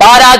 12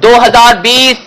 2020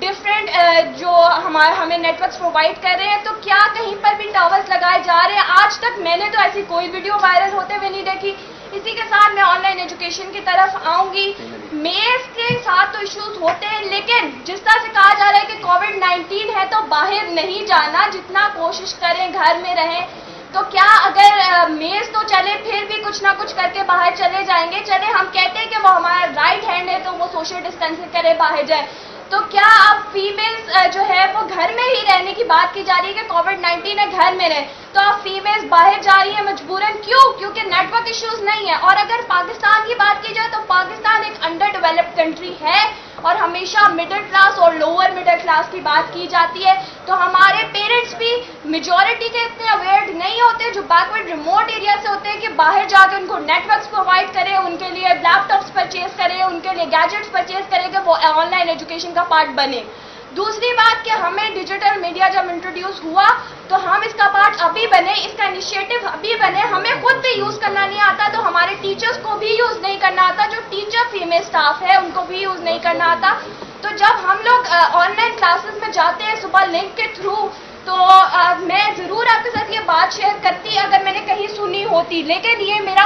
different جو ہمیں net works provide کر رہے ہیں، تو کیا کہیں پر بھی ٹاورز لگائے جا رہے ہیں؟ آج تک میں نے تو ایسی کوئی ویڈیو وائرل ہوتے ہوئے نہیں دیکھی. اسی کے ساتھ میں آن لائن ایجوکیشن کی طرف آؤں گی. میز کے ساتھ تو ایشوز ہوتے ہیں، لیکن جس طرح سے کہا جا رہا ہے کہ کووڈ-19 ہے تو باہر نہیں جانا، جتنا کوشش کریں گھر میں رہیں. تو کیا اگر میز تو چلے پھر بھی کچھ نہ کچھ کر کے باہر چلے جائیں گے؟ چلے ہم کہتے ہیں کہ وہ ہمارا رائٹ ہینڈ ہے تو وہ سوشل ڈسٹینسنگ کرے باہر جائے، تو کیا اب فیمیلز جو ہے وہ گھر میں ہی رہنے کی بات کی جا رہی ہے کہ کووڈ-19 ہے گھر میں رہے، تو اب فیمیلز باہر جا رہی ہیں مجبوراً؟ کیوں؟ کیونکہ نیٹ ورک ایشوز نہیں ہیں. اور اگر پاکستان کی بات کی جائے تو پاکستان ایک انڈر ڈیولپڈ کنٹری ہے اور ہمیشہ مڈل کلاس اور لوور مڈل کلاس کی بات کی جاتی ہے. تو ہمارے پیرنٹس بھی میجورٹی کے اتنے اویئر نہیں ہوتے جو بیکورڈ ریموٹ ایریا سے ہوتے ہیں کہ باہر جا کے ان کو نیٹ ورکس پرووائڈ کریں، ان کے لیے لیپ ٹاپس پرچیز کریں، ان کے لیے گیجٹس پرچیز کریں کہ وہ آن لائن ایجوکیشن کا پارٹ بنے. دوسری بات کہ ہمیں ڈیجیٹل میڈیا جب انٹروڈیوس ہوا تو ہم اس کا پارٹ ابھی بنے، اس کا انیشیٹو ابھی بنے. ہمیں خود بھی یوز کرنا نہیں آتا تو ہمارے ٹیچرز کو بھی یوز نہیں کرنا آتا، جو ٹیچر فیمیل سٹاف ہے ان کو بھی یوز نہیں کرنا آتا. تو جب ہم لوگ آن لائن کلاسز میں جاتے ہیں صبح لنک کے تھرو، تو میں ضرور آپ کے ساتھ یہ بات شیئر کرتی اگر میں نے کہیں سنی ہوتی، لیکن یہ میرے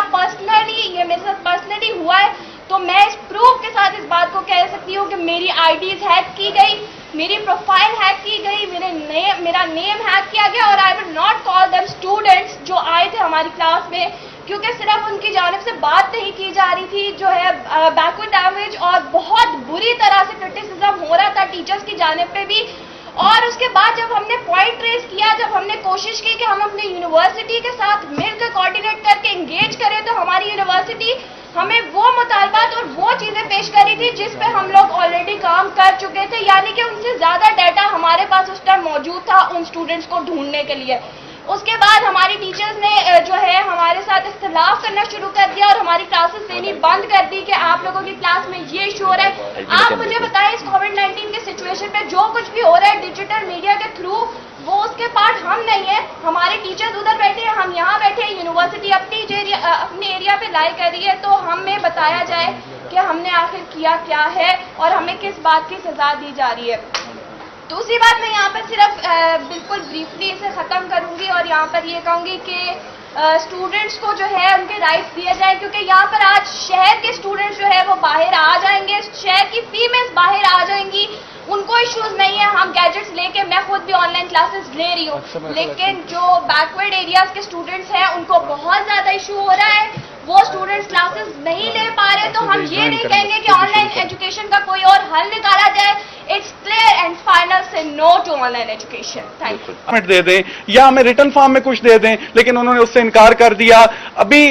ساتھ پرسنلی ہوا ہے. تو میں اس پروف کے ساتھ اس بات کو کہہ سکتی ہوں کہ میری آئی ڈیز ہیک کی گئی، میری پروفائل ہیک کی گئی، میرا نیم ہیک کیا گیا. اور I will not call them students جو آئے تھے ہماری کلاس میں، کیونکہ صرف ان کی جانب سے بات نہیں کی جا رہی تھی، جو ہے بیکورڈ لینگویج اور بہت بری طرح سے کرٹیسزم ہو رہا تھا ٹیچرز کی جانب پہ بھی. اور اس کے بعد جب ہم نے پوائنٹ ریز کیا، جب ہم نے کوشش کی کہ ہم اپنی یونیورسٹی کے ساتھ مل کر کوآرڈینیٹ کر کے انگیج کریں، تو ہماری یونیورسٹی ہمیں وہ مطالبات اور وہ چیزیں پیش کری تھی جس پہ ہم لوگ آلریڈی کام کر چکے تھے، یعنی کہ ان سے زیادہ ڈیٹا ہمارے پاس اس ٹائم موجود تھا ان اسٹوڈنٹس کو ڈھونڈنے کے لیے. اس کے بعد ہماری ٹیچرز نے جو ہے ہمارے ساتھ اختلاف کرنا شروع کر دیا اور ہماری کلاسز لینی بند کر دی کہ آپ لوگوں کی کلاس میں یہ ایشو ہو رہا ہے. آپ مجھے بتائیں اس کووڈ-19 کے سچویشن پہ جو کچھ بھی ہو رہا ہے ڈیجیٹل میڈیا کے تھرو، وہ اس کے پارٹ ہم نہیں ہیں. ہمارے ٹیچرز ادھر بیٹھے ہیں، ہم یہاں بیٹھے ہیں، یونیورسٹی اپنے ایریا پہ لائی کر رہی ہے، تو ہمیں بتایا جائے کہ ہم نے آخر کیا کیا ہے اور ہمیں کس بات کی سزا دی جا رہی ہے. دوسری بات میں یہاں پر صرف بالکل بریفلی اسے ختم کروں گی اور یہاں پر یہ کہوں گی کہ اسٹوڈنٹس کو جو ہے ان کے رائٹس دیے جائیں، کیونکہ یہاں پر آج شہر کے اسٹوڈنٹس جو ہے وہ باہر آ جائیں گے، شہر کی فیمیلز باہر آ جائیں گی، ان کو ایشوز نہیں ہے. ہم گیجٹس لے کے، میں خود بھی آن لائن کلاسز لے رہی ہوں، لیکن جو بیکورڈ ایریاز کے اسٹوڈنٹس ہیں ان کو بہت زیادہ ایشو ہو رہا ہے، وہ اسٹوڈنٹس کلاسز نہیں لے پا رہے. تو ہم یہ نہیں کہیں گے کہ آن لائن ایجوکیشن کا کوئی اور حل نکالا جائے. اٹس کلیئر اینڈ فائنل سے no to online education. Thank you. دے دیں یا ہمیں ریٹن فارم میں کچھ دے دیں، لیکن انہوں نے اس سے انکار کر دیا. ابھی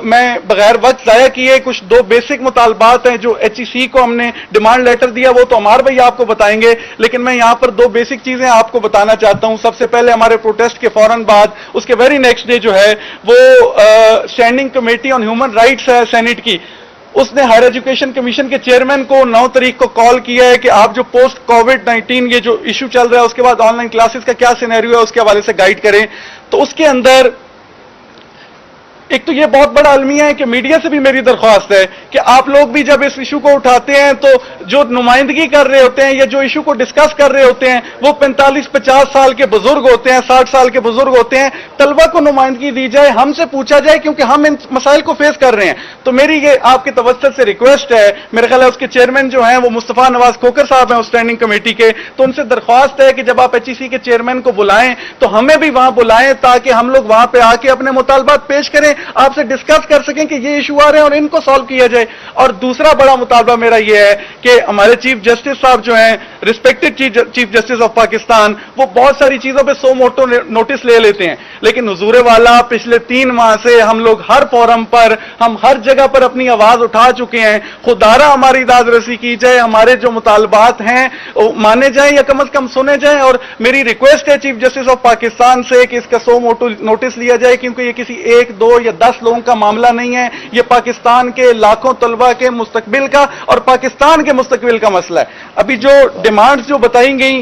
میں بغیر وقت ضائع کیے کچھ دو بیسک مطالبات ہیں جو HEC کو ہم نے ڈیمانڈ لیٹر دیا، وہ تو عمار بھائی آپ کو بتائیں گے، لیکن میں یہاں پر دو بیسک چیزیں آپ کو بتانا چاہتا ہوں. سب سے پہلے ہمارے پروٹیسٹ کے فوراً بعد اس کے ویری نیکسٹ ڈے جو ہے وہ standing committee on human rights ہے سینٹ کی، اس نے ہائر ایجوکیشن کمیشن کے چیئرمین کو 9 تاریخ کو کال کیا ہے کہ آپ جو پوسٹ کووڈ-19 یہ جو ایشو چل رہا ہے اس کے بعد آن لائن کلاسز کا کیا سینیریو ہے اس کے حوالے سے گائیڈ کریں. تو اس کے اندر ایک تو یہ بہت بڑا المیہ ہے کہ میڈیا سے بھی میری درخواست ہے کہ آپ لوگ بھی جب اس ایشو کو اٹھاتے ہیں تو جو نمائندگی کر رہے ہوتے ہیں یا جو ایشو کو ڈسکس کر رہے ہوتے ہیں وہ 45-50 سال کے بزرگ ہوتے ہیں، 60 سال کے بزرگ ہوتے ہیں. طلبہ کو نمائندگی دی جائے، ہم سے پوچھا جائے، کیونکہ ہم ان مسائل کو فیس کر رہے ہیں. تو میری یہ آپ کے توسط سے ریکویسٹ ہے، میرے خیال ہے اس کے چیئرمین جو ہیں وہ مصطفیٰ نواز کھوکر صاحب ہیں اسٹینڈنگ کمیٹی کے، تو ان سے درخواست ہے کہ جب آپ HEC کے چیئرمین کو بلائیں تو ہمیں بھی وہاں بلائیں تاکہ ہم لوگ وہاں پہ آ کے اپنے مطالبات پیش کریں، آپ سے ڈسکس کر سکیں کہ یہ ایشو آ رہے ہیں اور ان کو سالو کیا جائے. اور دوسرا بڑا مطالبہ میرا یہ ہے کہ ہمارے چیف جسٹس صاحب جو ہیں، respected chief justice of Pakistan, وہ بہت ساری چیزوں پہ 100 موٹو نوٹس لے لیتے ہیں، لیکن حضور والا پچھلے 3 ماہ سے ہم لوگ ہر فورم پر، ہم ہر جگہ پر اپنی آواز اٹھا چکے ہیں. خدارہ ہماری داد رسی کی جائے، ہمارے جو مطالبات ہیں مانے جائیں یا کم از کم سنے جائیں. اور میری ریکویسٹ ہے چیف جسٹس آف پاکستان سے کہ اس کا 100 موٹو نوٹس لیا جائے، کیونکہ یہ کسی 1, 2 یا 10 لوگوں کا معاملہ نہیں ہے، یہ پاکستان کے لاکھوں طلبہ کے مستقبل کا اور پاکستان کے مستقبل کا مسئلہ ہے. ابھی جو ڈیمانڈز جو بتائی گئیں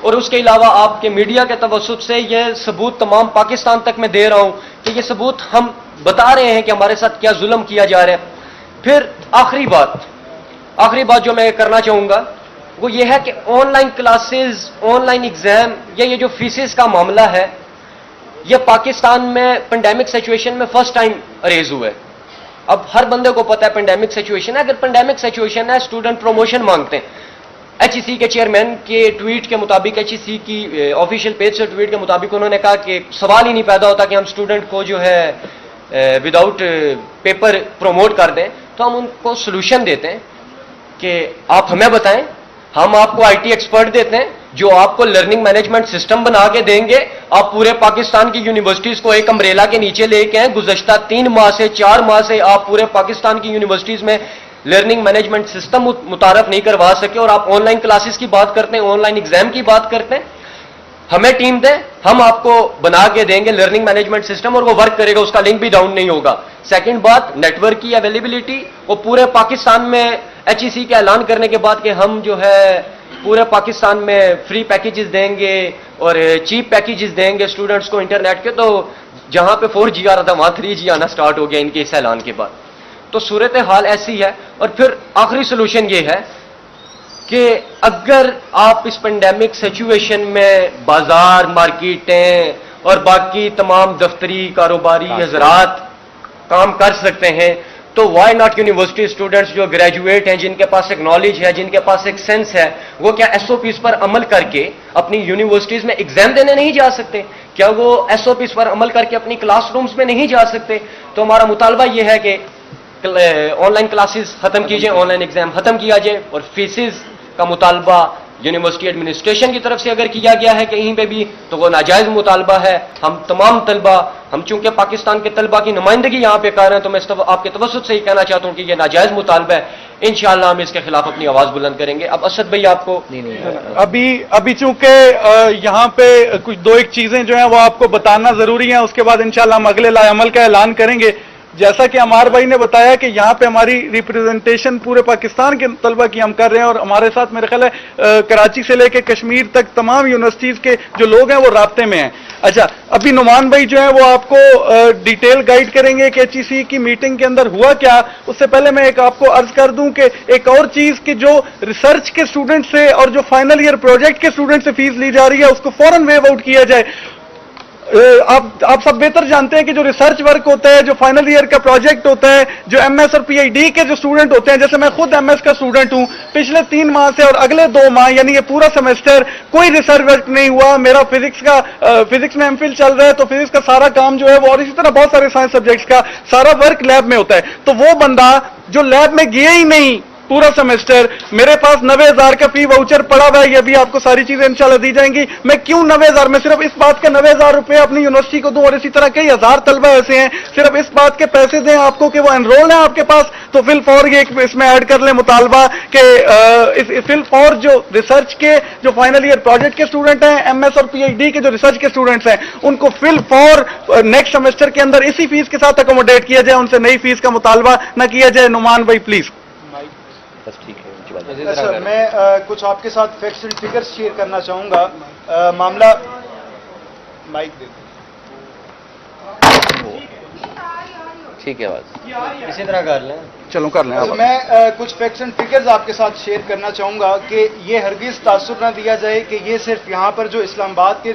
اور اس کے علاوہ آپ کے میڈیا کے توسط سے یہ ثبوت تمام پاکستان تک میں دے رہا ہوں کہ یہ ثبوت ہم بتا رہے ہیں کہ ہمارے ساتھ کیا ظلم کیا جا رہا ہے۔ پھر آخری بات جو میں کرنا چاہوں گا وہ یہ ہے کہ on line classes, on line exam یا یہ جو فیسز کا معاملہ ہے یہ پاکستان میں پینڈیمک سچویشن میں فرسٹ ٹائم ریز ہوا ہے۔ اب ہر بندے کو پتا ہے پینڈیمک سچویشن ہے، اگر پینڈیمک سچویشن ہے اسٹوڈنٹ پروموشن مانگتے ہیں۔ ایچ ای سی کے چیئرمین کے ٹویٹ کے مطابق، ایچ ای سی کی آفیشیل پیج سے ٹویٹ کے مطابق انہوں نے کہا کہ سوال ہی نہیں پیدا ہوتا کہ ہم اسٹوڈنٹ کو جو ہے وداؤٹ پیپر پروموٹ کر دیں، تو ہم ان کو سولوشن دیتے ہیں کہ آپ ہمیں بتائیں، ہم آپ کو آئی ٹی ایکسپرٹ دیتے ہیں جو آپ کو لرننگ مینجمنٹ سسٹم بنا کے دیں گے، آپ پورے پاکستان کی یونیورسٹیز کو ایک امبریلا کے نیچے لے کے ہیں۔ گزشتہ 3 ماہ سے 4 ماہ سے آپ پورے پاکستان کی یونیورسٹیز میں لرننگ مینجمنٹ سسٹم متعارف نہیں کروا سکے اور آپ آن لائن کلاسز کی بات کرتے ہیں، آن لائن ایگزام کی بات کرتے ہیں۔ ہمیں ٹیم دیں، ہم آپ کو بنا کے دیں گے لرننگ مینجمنٹ سسٹم اور وہ ورک کرے گا، اس کا لنک بھی ڈاؤن نہیں ہوگا۔ سیکنڈ بات، نیٹ ورک کی اویلیبلٹی، وہ پورے پاکستان میں ایچ ای سی کے اعلان کرنے کے بعد کہ ہم جو ہے پورے پاکستان میں فری پیکیجز دیں گے اور چیپ پیکیجز دیں گے اسٹوڈنٹس کو انٹرنیٹ کے، تو جہاں پہ 4G آ رہا تھا وہاں 3G آنا سٹارٹ ہو گیا ان کے اس اعلان کے بعد۔ تو صورتحال ایسی ہے۔ اور پھر آخری سلوشن یہ ہے کہ اگر آپ اس پینڈیمک سچویشن میں بازار، مارکیٹیں اور باقی تمام دفتری کاروباری حضرات کام کر سکتے ہیں تو وائی ناٹ یونیورسٹی اسٹوڈنٹس جو گریجویٹ ہیں، جن کے پاس ایک نالج ہے، جن کے پاس ایک سینس ہے، وہ کیا ایس او پیز پر عمل کر کے اپنی یونیورسٹیز میں ایگزام دینے نہیں جا سکتے؟ کیا وہ ایس او پیز پر عمل کر کے اپنی کلاس رومز میں نہیں جا سکتے؟ تو ہمارا مطالبہ یہ ہے کہ آن لائن کلاسز ختم کیجئے، آن لائن ایگزام ختم کیا جائے، اور فیسز کا مطالبہ یونیورسٹی ایڈمنسٹریشن کی طرف سے اگر کیا گیا ہے کہیں پہ بھی تو وہ ناجائز مطالبہ ہے۔ ہم تمام طلبہ، ہم چونکہ پاکستان کے طلبہ کی نمائندگی یہاں پہ کر رہے ہیں تو میں آپ کے توسط سے ہی کہنا چاہتا ہوں کہ یہ ناجائز مطالبہ ہے۔ انشاءاللہ ہم اس کے خلاف اپنی آواز بلند کریں گے۔ اب اسد بھائی آپ کو ابھی چونکہ یہاں پہ کچھ 2-1 چیزیں جو ہیں وہ آپ کو بتانا ضروری ہیں، اس کے بعد انشاءاللہ ہم اگلے لائے عمل کا اعلان کریں گے۔ جیسا کہ عمار بھائی نے بتایا کہ یہاں پہ ہماری ریپریزنٹیشن پورے پاکستان کے طلبہ کی ہم کر رہے ہیں، اور ہمارے ساتھ میرے خیال ہے کراچی سے لے کے کشمیر تک تمام یونیورسٹیز کے جو لوگ ہیں وہ رابطے میں ہیں۔ اچھا، ابھی نعمان بھائی جو ہیں وہ آپ کو ڈیٹیل گائیڈ کریں گے کہ ایچ ای سی کی میٹنگ کے اندر ہوا کیا۔ اس سے پہلے میں ایک آپ کو عرض کر دوں کہ ایک اور چیز کہ جو ریسرچ کے اسٹوڈنٹ سے اور جو فائنل ایئر پروجیکٹ کے اسٹوڈنٹ سے فیس لی جا رہی ہے اس کو فوراً ویو آؤٹ کیا جائے۔ آپ سب بہتر جانتے ہیں کہ جو ریسرچ ورک ہوتا ہے، جو فائنل ایئر کا پروجیکٹ ہوتا ہے، جو ایم ایس اور پی ایچ ڈی کے جو اسٹوڈنٹ ہوتے ہیں، جیسے میں خود ایم ایس کا اسٹوڈنٹ ہوں، پچھلے 3 ماہ سے اور اگلے 2 ماہ یعنی یہ پورا سیمسٹر کوئی ریسرچ ورک نہیں ہوا۔ میرا فزکس میں ایم فل چل رہا ہے تو فزکس کا سارا کام جو ہے وہ، اور اسی طرح بہت سارے سائنس سبجیکٹس کا سارا ورک لیب میں ہوتا ہے۔ تو وہ بندہ جو لیب میں گیا ہی نہیں پورا سیمسٹر، میرے پاس 90,000 کا فی واؤچر پڑا ہوا ہے، یہ بھی آپ کو ساری چیزیں انشاءاللہ دی جائیں گی۔ میں کیوں 90,000، میں صرف اس بات کا 90,000 روپے اپنی یونیورسٹی کو دوں، اور اسی طرح کئی ہزار طلبہ ایسے ہیں صرف اس بات کے پیسے دیں آپ کو کہ وہ انرول ہیں آپ کے پاس، تو فی الفور یہ اس میں ایڈ کر لیں مطالبہ کہ فی الفور جو ریسرچ کے جو فائنل ایئر پروجیکٹ کے اسٹوڈنٹ ہیں، ایم ایس اور پی ایچ ڈی کے جو ریسرچ کے اسٹوڈنٹس ہیں، ان کو فی الفور نیکسٹ سیمسٹر کے اندر اسی فیس کے ساتھ اکوموڈیٹ کیا جائے، ان سے نئی فیس کا مطالبہ نہ کیا جائے۔ نعمان بھائی پلیز۔ بس ٹھیک ہے۔ سر، میں کچھ آپ کے ساتھ فیکٹس اینڈ فگرز شیئر کرنا چاہوں گا۔ معاملہ مائک دے ٹھیک ہے، بس اسی طرح کر لیں، چلو کر لیں۔ میں کچھ فیکٹس اینڈ فگرز آپ کے ساتھ شیئر کرنا چاہوں گا کہ یہ ہرگز تاثر نہ دیا جائے کہ یہ صرف یہاں پر جو اسلام آباد کے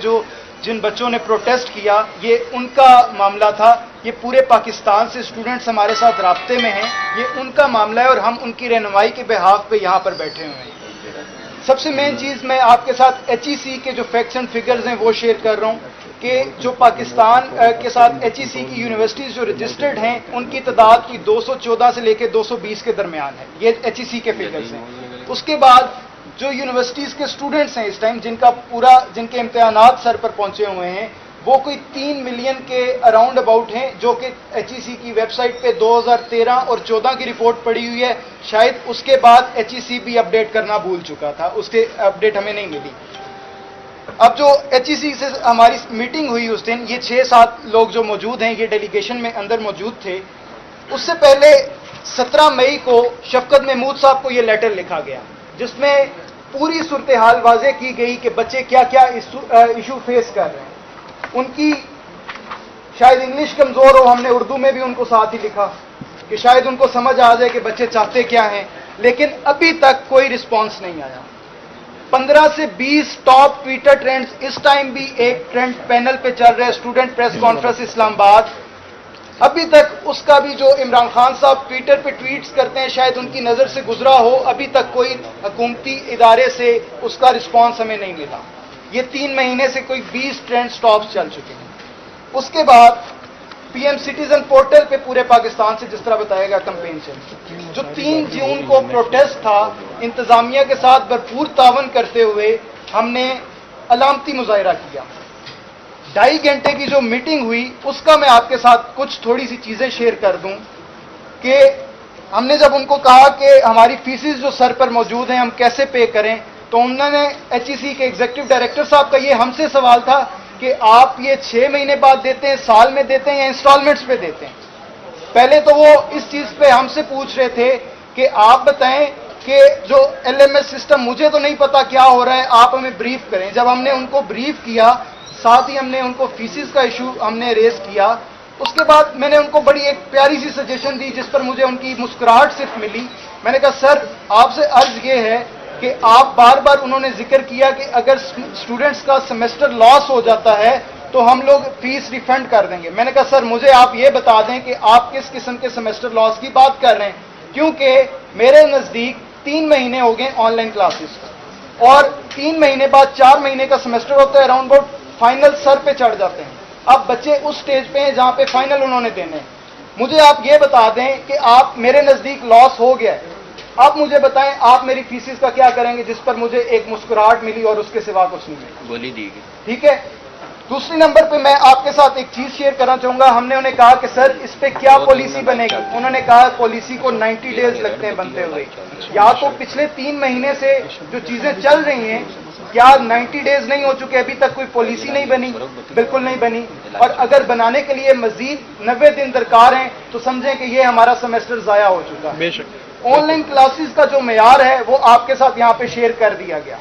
جن بچوں نے پروٹیسٹ کیا یہ ان کا معاملہ تھا۔ یہ پورے پاکستان سے اسٹوڈنٹس ہمارے ساتھ رابطے میں ہیں، یہ ان کا معاملہ ہے اور ہم ان کی رہنمائی کے بحاف پہ یہاں پر بیٹھے ہوئے ہیں۔ سب سے مین چیز میں آپ کے ساتھ ایچ ای سی کے جو فیکٹس اینڈ فگرز ہیں وہ شیئر کر رہا ہوں کہ جو پاکستان کے ساتھ ایچ ای سی کی یونیورسٹیز جو رجسٹرڈ ہیں ان کی تعداد کی 214 سے لے کے 220 کے درمیان ہے، یہ ایچ ای سی کے فگرز ہیں۔ اس کے بعد جو یونیورسٹیز کے اسٹوڈنٹس ہیں اس ٹائم جن کے امتحانات سر پر پہنچے ہوئے ہیں وہ کوئی 3 ملین کے اراؤنڈ اباؤٹ ہیں، جو کہ ایچ ای سی کی ویب سائٹ پہ 2013 اور 14 کی رپورٹ پڑی ہوئی ہے۔ شاید اس کے بعد ایچ ای سی بھی اپڈیٹ کرنا بھول چکا تھا، اس کے اپڈیٹ ہمیں نہیں ملی۔ اب جو ایچ ای سی سے ہماری میٹنگ ہوئی اس دن، یہ 6-7 لوگ جو موجود ہیں، یہ ڈیلیگیشن میں اندر موجود تھے۔ اس سے پہلے 17 مئی کو شفقت محمود صاحب کو یہ لیٹر لکھا گیا جس میں پوری صورتحال واضح کی گئی کہ بچے کیا کیا ایشو فیس کر رہے ہیں. ان کی شاید انگلش کمزور ہو, ہم نے اردو میں بھی ان کو ساتھ ہی لکھا کہ شاید ان کو سمجھ آ جائے کہ بچے چاہتے کیا ہیں, لیکن ابھی تک کوئی رسپانس نہیں آیا. 15 سے 20 ٹاپ ٹویٹر ٹرینڈز اس ٹائم بھی ایک ٹرینڈ پینل پہ چل رہے, اسٹوڈنٹ پریس کانفرنس اسلام آباد. ابھی تک اس کا بھی جو عمران خان صاحب ٹویٹر پہ ٹویٹس کرتے ہیں شاید ان کی نظر سے گزرا ہو, ابھی تک کوئی حکومتی ادارے سے اس کا رسپانس ہمیں نہیں ملا. یہ 3 مہینے سے کوئی 20 ٹرینڈ سٹاپس چل چکے ہیں. اس کے بعد پی ایم سٹیزن پورٹل پہ پورے پاکستان سے جس طرح بتایا گیا کمپین چل, جو 3 جون کو پروٹیسٹ تھا, انتظامیہ کے ساتھ بھرپور تعاون کرتے ہوئے ہم نے علامتی مظاہرہ کیا. 2.5 گھنٹے کی جو میٹنگ ہوئی اس کا میں آپ کے ساتھ کچھ تھوڑی سی چیزیں شیئر کر دوں کہ ہم نے جب ان کو کہا کہ ہماری فیسز جو سر پر موجود ہیں ہم کیسے پے کریں, تو انہوں نے ایچ ای سی کے ایگزیکٹو ڈائریکٹر صاحب کا یہ ہم سے سوال تھا کہ آپ یہ 6 مہینے بعد دیتے ہیں, سال میں دیتے ہیں یا انسٹالمنٹس پہ دیتے ہیں. پہلے تو وہ اس چیز پہ ہم سے پوچھ رہے تھے کہ آپ بتائیں کہ جو ایل ایم ایس سسٹم, مجھے تو نہیں پتا کیا ہو رہا ہے, آپ ہمیں بریف کریں. جب ہم نے ان کو بریف کیا, ساتھ ہی ہم نے ان کو فیسز کا ایشو ہم نے ریز کیا. اس کے بعد میں نے ان کو بڑی ایک پیاری سی سجیشن دی جس پر مجھے ان کی مسکراہٹ صرف ملی. میں نے کہا سر آپ سے عرض یہ ہے کہ آپ بار بار, انہوں نے ذکر کیا کہ اگر اسٹوڈنٹس کا سیمسٹر لاس ہو جاتا ہے تو ہم لوگ فیس ریفنڈ کر دیں گے. میں نے کہا سر مجھے آپ یہ بتا دیں کہ آپ کس قسم کے سیمسٹر لاس کی بات کر رہے ہیں, کیونکہ میرے نزدیک 3 مہینے ہو گئے آن لائن کلاسز اور 3 مہینے بعد 4 مہینے کا سیمسٹر ہوتا ہے, اراؤنڈ اباؤٹ فائنل سر پہ چڑھ جاتے ہیں. اب بچے اس سٹیج پہ ہیں جہاں پہ فائنل انہوں نے دینے. مجھے آپ یہ بتا دیں کہ آپ, میرے نزدیک لاس ہو گیا ہے, آپ مجھے بتائیں آپ میری فیسز کا کیا کریں گے, جس پر مجھے ایک مسکراہٹ ملی اور اس کے سوا کچھ نہیں ملا. گولی دی گئی. ٹھیک ہے. دوسری نمبر پہ میں آپ کے ساتھ ایک چیز شیئر کرنا چاہوں گا. ہم نے انہیں کہا کہ سر اس پہ کیا پالیسی بنے گی. انہوں نے کہا پالیسی کو 90 ڈیز لگتے ہیں بنتے ہوئے. یا تو پچھلے 3 مہینے سے جو چیزیں چل رہی ہیں کیا 90 ڈیز نہیں ہو چکے, ابھی تک کوئی پالیسی نہیں بنی؟ بالکل نہیں بنی. اور اگر بنانے کے لیے مزید 90 دن درکار ہیں تو سمجھیں کہ یہ ہمارا سیمسٹر ضائع ہو چکا. بے شک آن لائن کلاسز کا جو معیار ہے وہ آپ کے ساتھ یہاں پہ شیئر کر دیا گیا.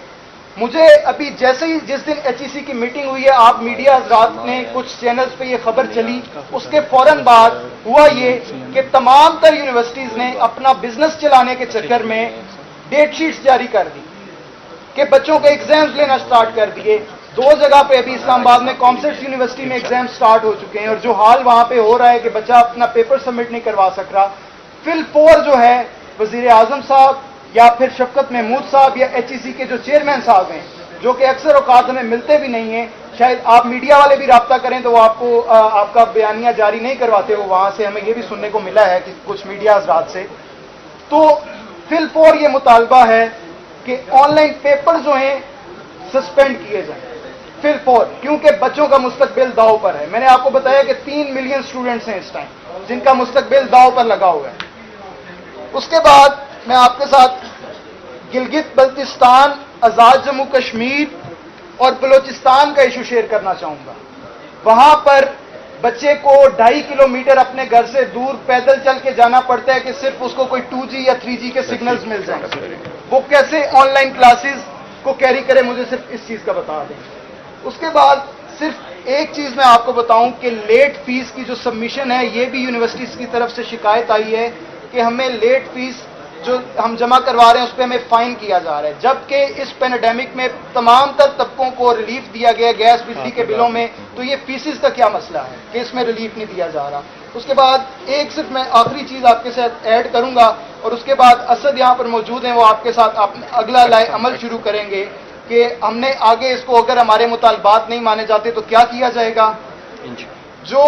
مجھے ابھی جیسے ہی جس دن ایچ ای سی کی میٹنگ ہوئی ہے, آپ میڈیا حضرات نے کچھ چینلز پہ یہ خبر چلی, اس کے فوراً بعد ہوا یہ کہ تمام تر یونیورسٹیز نے اپنا بزنس چلانے کے چکر میں ڈیٹ شیٹس جاری کر دی کہ بچوں کے ایگزامز لینا سٹارٹ کر دیے. 2 جگہ پہ ابھی اسلام آباد میں کامسٹس یونیورسٹی میں ایگزام سٹارٹ ہو چکے ہیں, اور جو حال وہاں پہ ہو رہا ہے کہ بچہ اپنا پیپر سبمٹ نہیں کروا سک رہا. فل 4 جو ہے وزیر اعظم صاحب یا پھر شفقت محمود صاحب یا ایچ ای سی کے جو چیئرمین صاحب ہیں, جو کہ اکثر اوقات ہمیں ملتے بھی نہیں ہیں, شاید آپ میڈیا والے بھی رابطہ کریں تو وہ آپ کو آپ کا بیانیہ جاری نہیں کرواتے, وہ وہاں سے ہمیں یہ بھی سننے کو ملا ہے کہ کچھ میڈیا حضرات سے. تو فل 4 یہ مطالبہ ہے کہ آن لائن پیپر جو ہیں سسپینڈ کیے جائیں. فل 4 کیونکہ بچوں کا مستقبل داؤ پر ہے. میں نے آپ کو بتایا کہ 3 ملین اسٹوڈنٹس ہیں اس ٹائم جن کا مستقبل داؤ پر لگا ہوا ہے. اس کے بعد میں آپ کے ساتھ گلگت بلتستان, آزاد جموں کشمیر اور بلوچستان کا ایشو شیئر کرنا چاہوں گا. وہاں پر بچے کو 2.5 کلومیٹر اپنے گھر سے دور پیدل چل کے جانا پڑتا ہے کہ صرف اس کو کوئی 2G یا 3G کے سگنلز مل جائیں. وہ کیسے آن لائن کلاسز کو کیری کرے, مجھے صرف اس چیز کا بتا دیں. اس کے بعد صرف ایک چیز میں آپ کو بتاؤں کہ لیٹ فیس کی جو سبمیشن ہے, یہ بھی یونیورسٹیز کی طرف سے شکایت آئی ہے کہ ہمیں لیٹ فیس جو ہم جمع کروا رہے ہیں اس پہ ہمیں فائن کیا جا رہا ہے, جبکہ اس پینڈیمک میں تمام تر طبقوں کو ریلیف دیا گیا گیس بجلی کے بلوں میں. تو یہ فیسز کا کیا مسئلہ ہے کہ اس میں ریلیف نہیں دیا جا رہا. اس کے بعد ایک صرف میں آخری چیز آپ کے ساتھ ایڈ کروں گا, اور اس کے بعد اسد یہاں پر موجود ہیں, وہ آپ کے ساتھ اگلا لائے عمل شروع کریں گے کہ ہم نے آگے اس کو اگر ہمارے مطالبات نہیں مانے جاتے تو کیا کیا جائے گا. جو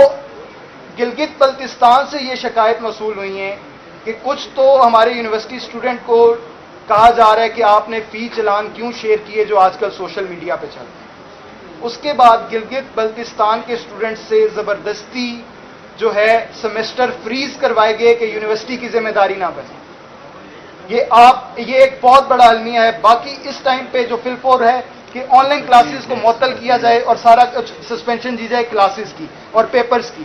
گلگت بلتستان سے یہ شکایت موصول ہوئی ہیں کہ کچھ تو ہمارے یونیورسٹی اسٹوڈنٹ کو کہا جا رہا ہے کہ آپ نے فی چلان کیوں شیئر کیے جو آج کل سوشل میڈیا پہ چل رہے ہیں. اس کے بعد گلگت بلتستان کے اسٹوڈنٹ سے زبردستی جو ہے سیمسٹر فریز کروائے گئے کہ یونیورسٹی کی ذمہ داری نہ بنے. یہ ایک بہت بڑا المیہ ہے. باقی اس ٹائم پہ جو فل 4 ہے کہ آن لائن کلاسز کو معطل کیا جائے اور سارا کچھ سسپینشن دی جائے کلاسز کی اور پیپرز کی.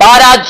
12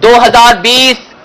2020